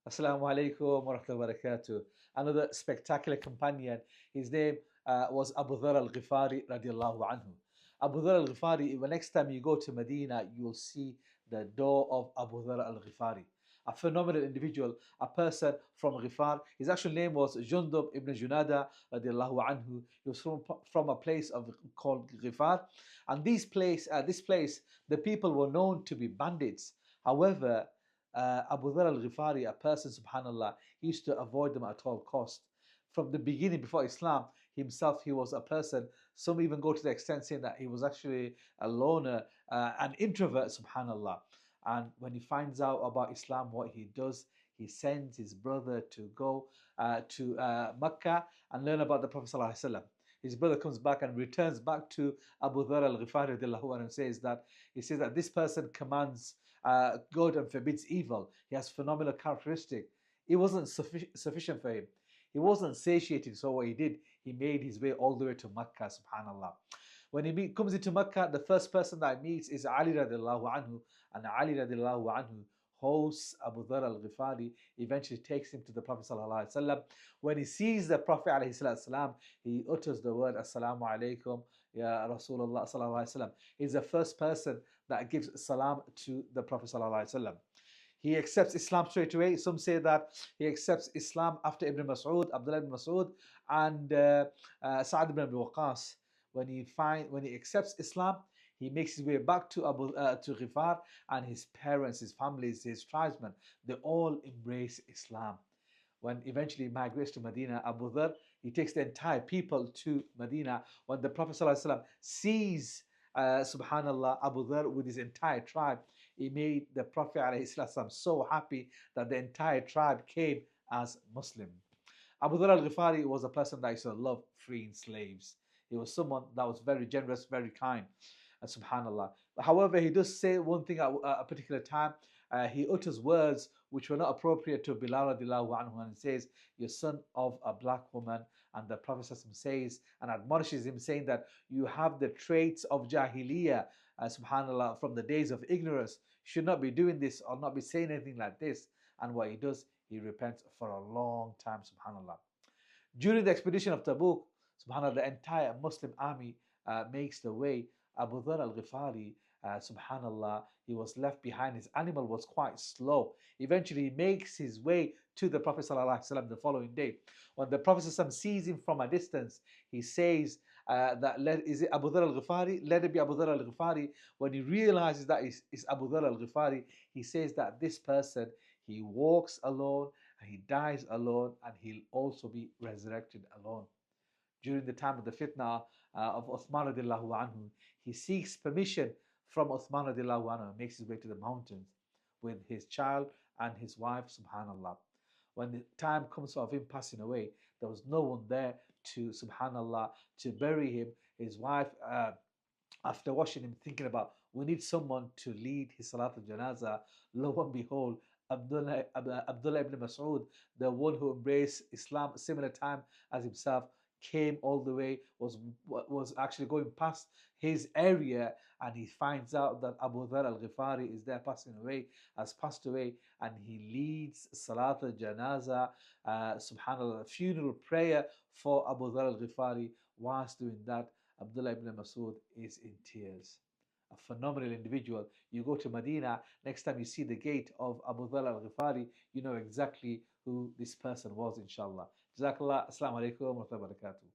Assalamu alaikum wa rahmatullahi wa barakatuh. Another spectacular companion. His name was Abu Dharr al-Ghifari radiallahu anhu. Abu Dharr al-Ghifari, the next time you go to Medina, you will see the door of Abu Dharr al-Ghifari. A phenomenal individual, a person from Ghifar. His actual name was Jundub ibn Janadah radiallahu anhu. He was from a place called Ghifar. And this place, the people were known to be bandits. However, Abu Dharr al-Ghifari, a person, subhanAllah, he used to avoid them at all cost. From the beginning, before Islam, himself, he was a person, some even go to the extent saying that he was actually a loner, an introvert, subhanAllah. And when he finds out about Islam, what he does, he sends his brother to go to Mecca and learn about the Prophet ﷺ. His brother comes back and returns back to Abu Dharr al-Ghifari and says that this person commands good and forbids evil. He has phenomenal characteristic. It wasn't sufficient for him. He wasn't satiated, so what he did, he made his way all the way to Mecca, subhanAllah. When he comes into Mecca, the first person that he meets is Ali radiallahu anhu, and Ali radiallahu anhu hosts Abu Dharr al-Ghifari, eventually takes him to the Prophet sallallahu alaihi wasallam. When he sees the Prophet alayhi salam, he utters the word Assalamu alaikum ya Rasulullah sallallahu alaihi wasallam. He's the first person that gives salam to the Prophet sallallahu alaihi wasallam. He accepts Islam straight away. Some say that he accepts Islam after Ibn Mas'ud, Abdullah ibn Mas'ud, and Sa'ad ibn Abi Waqqas. When he accepts Islam, he makes his way back to Ghifar, and his parents, his families, his tribesmen, they all embrace Islam. When eventually he migrates to Medina, Abu Dharr, he takes the entire people to Medina. When the Prophet ﷺ sees, subhanallah, Abu Dharr with his entire tribe, he made the Prophet ﷺ so happy that the entire tribe came as Muslim. Abu Dharr al-Ghifari was a person that used to love freeing slaves. He was someone that was very generous, very kind, subhanallah. However, he does say one thing at a particular time. He utters words which were not appropriate to Bilal radiallahu anhu, and he says, "You're son of a black woman." And the Prophet says and admonishes him, saying that you have the traits of Jahiliyyah, subhanallah, from the days of ignorance. You should not be doing this or not be saying anything like this. And what he does, he repents for a long time, subhanallah. During the expedition of Tabuk, subhanallah, the entire Muslim army makes the way. Abu Dharr al-Ghifari, subhanallah, he was left behind. His animal was quite slow. Eventually, he makes his way to the Prophet ﷺ the following day. When the Prophet ﷺ sees him from a distance, he says is it Abu Dharr al-Ghifari? Let it be Abu Dharr al-Ghifari. When he realizes that it's Abu Dharr al-Ghifari, he says that this person, he walks alone, and he dies alone, and he'll also be resurrected alone. During the time of the fitna of Uthman radiallahu anhu, he seeks permission from Uthman radiallahu anhu and makes his way to the mountains with his child and his wife, subhanallah. When the time comes of him passing away, there was no one there to, subhanallah, to bury him. His wife, after washing him, thinking about, we need someone to lead his Salat al-Janazah. Lo and behold, Abdullah ibn Mas'ud, the one who embraced Islam a similar time as himself, came all the way, was actually going past his area, and he finds out that Abu Dharr al-Ghifari is there has passed away, and he leads Salat al-Janazah, subhanallah, funeral prayer for Abu Dharr al-Ghifari. Whilst doing that, Abdullah ibn Mas'ud is in tears. A phenomenal individual. You go to Medina, next time you see the gate of Abu Dharr al-Ghifari, you know exactly who this person was, inshallah. Jazakallah. Assalamu alaikum wa rahmatullahi wa barakatuh.